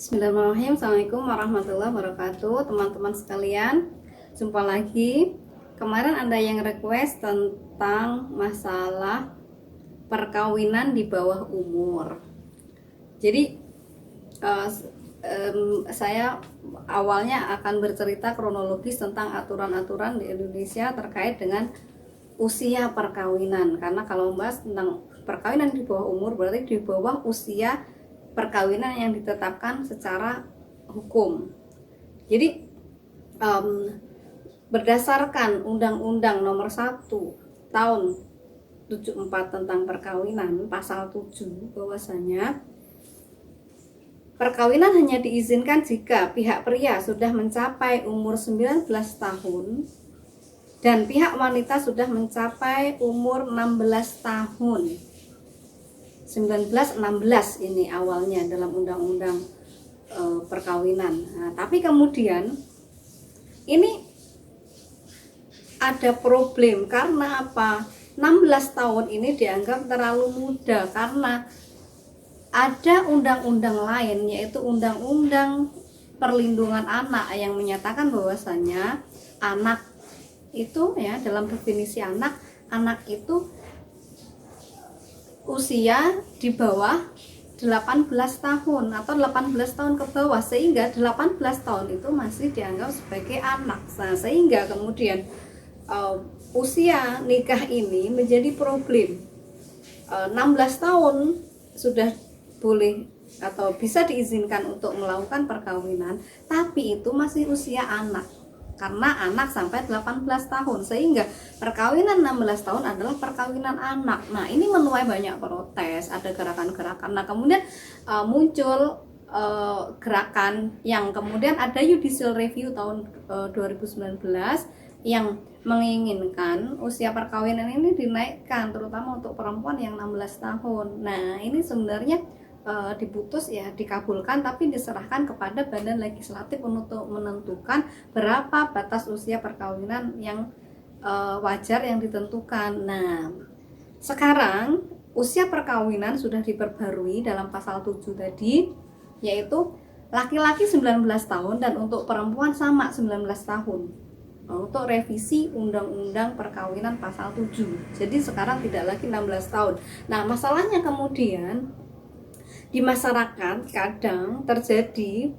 Bismillahirrahmanirrahim. Assalamualaikum warahmatullahi wabarakatuh. Teman-teman sekalian, jumpa lagi. Kemarin ada yang request tentang masalah perkawinan di bawah umur. Jadi saya awalnya akan bercerita kronologis tentang aturan-aturan di Indonesia terkait dengan usia perkawinan. Karena kalau membahas tentang perkawinan di bawah umur, berarti di bawah usia perkawinan yang ditetapkan secara hukum. Jadi berdasarkan Undang-Undang Nomor 1 Tahun 74 tentang perkawinan, pasal 7, bahwasanya perkawinan hanya diizinkan jika pihak pria sudah mencapai umur 19 tahun dan pihak wanita sudah mencapai umur 16 tahun. 19-16 ini awalnya dalam undang-undang perkawinan. Nah, tapi kemudian ini ada problem karena apa? 16 tahun ini dianggap terlalu muda karena ada undang-undang lain, yaitu Undang-Undang Perlindungan Anak yang menyatakan bahwasanya anak itu, ya, dalam definisi anak itu usia di bawah 18 tahun atau 18 tahun ke bawah, sehingga 18 tahun itu masih dianggap sebagai anak. Nah, sehingga kemudian usia nikah ini menjadi problem. 16 tahun sudah boleh atau bisa diizinkan untuk melakukan perkawinan, tapi itu masih usia anak. Karena anak sampai 18 tahun, sehingga perkawinan 16 tahun adalah perkawinan anak. Nah, ini menuai banyak protes, ada gerakan-gerakan. Nah, kemudian muncul gerakan yang kemudian ada judicial review tahun 2019 yang menginginkan usia perkawinan ini dinaikkan, terutama untuk perempuan yang 16 tahun. Nah, ini sebenarnya diputus, ya, dikabulkan, tapi diserahkan kepada Badan Legislatif untuk menentukan berapa batas usia perkawinan yang wajar yang ditentukan. Nah, sekarang usia perkawinan sudah diperbarui dalam pasal 7 tadi, yaitu laki-laki 19 tahun dan untuk perempuan sama 19 tahun. Untuk revisi Undang-Undang Perkawinan pasal 7. Jadi sekarang tidak lagi 16 tahun. Nah, masalahnya kemudian di masyarakat kadang terjadi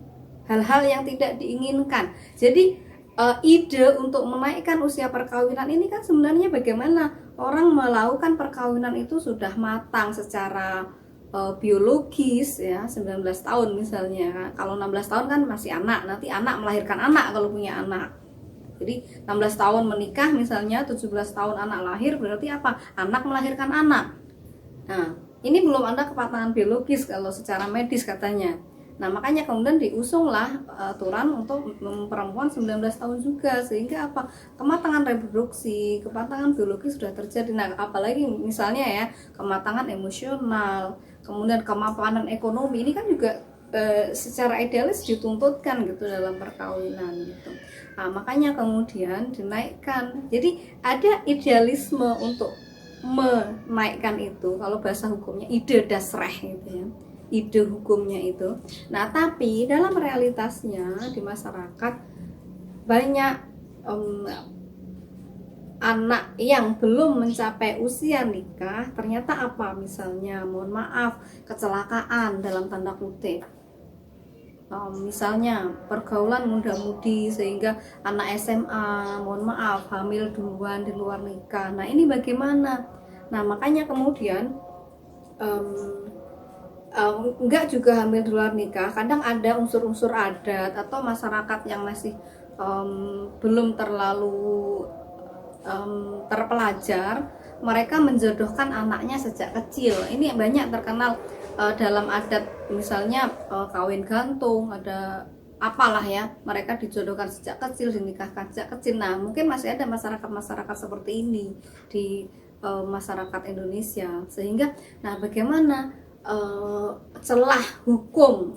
hal-hal yang tidak diinginkan. Jadi ide untuk menaikkan usia perkawinan ini kan sebenarnya bagaimana orang melakukan perkawinan itu sudah matang secara biologis, ya, 19 tahun misalnya. Kalau 16 tahun kan masih anak, nanti anak melahirkan anak kalau punya anak. Jadi 16 tahun menikah misalnya, 17 tahun anak lahir, berarti apa? Anak melahirkan anak. Nah, ini belum ada kematangan biologis kalau secara medis katanya. Nah, makanya kemudian diusunglah aturan untuk perempuan 19 tahun juga, sehingga apa? Kematangan reproduksi, kematangan biologis sudah terjadi. Nah, apalagi misalnya, ya, kematangan emosional, kemudian kemapanan ekonomi, ini kan juga secara idealis dituntutkan gitu dalam perkawinan gitu. Nah, makanya kemudian dinaikkan. Jadi ada idealisme untuk menaikkan itu, kalau bahasa hukumnya ide dasreh gitu, ya, ide hukumnya itu. Nah, tapi dalam realitasnya di masyarakat banyak anak yang belum mencapai usia nikah ternyata apa, misalnya mohon maaf kecelakaan dalam tanda kutip, misalnya pergaulan muda-mudi sehingga anak SMA mohon maaf hamil duluan di luar nikah. Nah, ini bagaimana? Nah, makanya kemudian enggak juga hamil di luar nikah, kadang ada unsur-unsur adat atau masyarakat yang masih belum terlalu terpelajar, mereka menjodohkan anaknya sejak kecil. Ini banyak terkenal dalam adat, misalnya kawin gantung, ada apalah, ya, mereka dijodohkan sejak kecil, dinikahkan sejak kecil. Nah, mungkin masih ada masyarakat seperti ini di masyarakat Indonesia, sehingga nah bagaimana celah hukum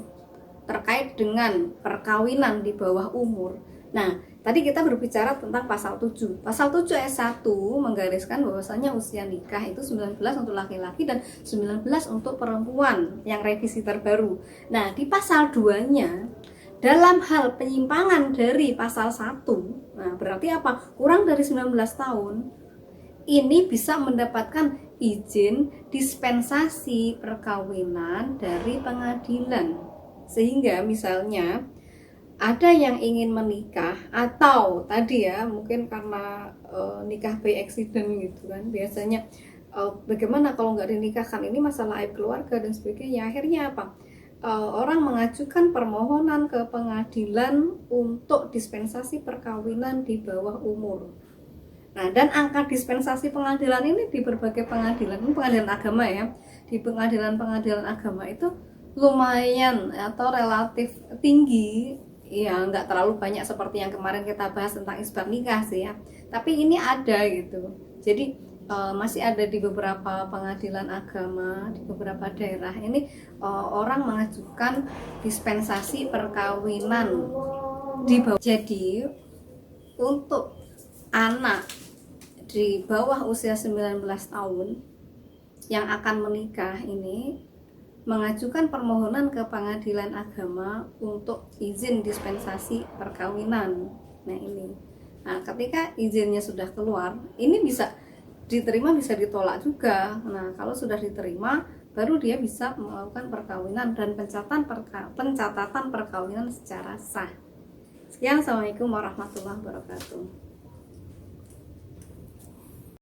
terkait dengan perkawinan di bawah umur. Nah, Tadi kita berbicara tentang pasal 7. Pasal 7 ayat 1 menggariskan bahwasanya usia nikah itu 19 untuk laki-laki dan 19 untuk perempuan yang revisi terbaru. Nah, di pasal 2-nya dalam hal penyimpangan dari pasal 1, nah berarti apa? Kurang dari 19 tahun, ini bisa mendapatkan izin dispensasi perkawinan dari pengadilan. Sehingga misalnya ada yang ingin menikah atau tadi ya mungkin karena nikah by accident gitu kan, biasanya bagaimana kalau nggak dinikahkan, ini masalah aib keluarga dan sebagainya. Akhirnya apa, orang mengajukan permohonan ke pengadilan untuk dispensasi perkawinan di bawah umur. Nah, dan angka dispensasi pengadilan ini di berbagai pengadilan, ini pengadilan agama ya, di pengadilan agama itu lumayan atau relatif tinggi ya, nggak terlalu banyak seperti yang kemarin kita bahas tentang isbat nikah sih ya, tapi ini ada gitu. Jadi masih ada di beberapa pengadilan agama di beberapa daerah ini, orang mengajukan dispensasi perkawinan di bawah. Jadi untuk anak di bawah usia 19 tahun yang akan menikah ini mengajukan permohonan ke pengadilan agama untuk izin dispensasi perkawinan. Nah ini, nah ketika izinnya sudah keluar, ini bisa diterima bisa ditolak juga. Nah kalau sudah diterima, baru dia bisa melakukan perkawinan dan pencatatan perkawinan secara sah. Sekian, assalamualaikum warahmatullahi wabarakatuh.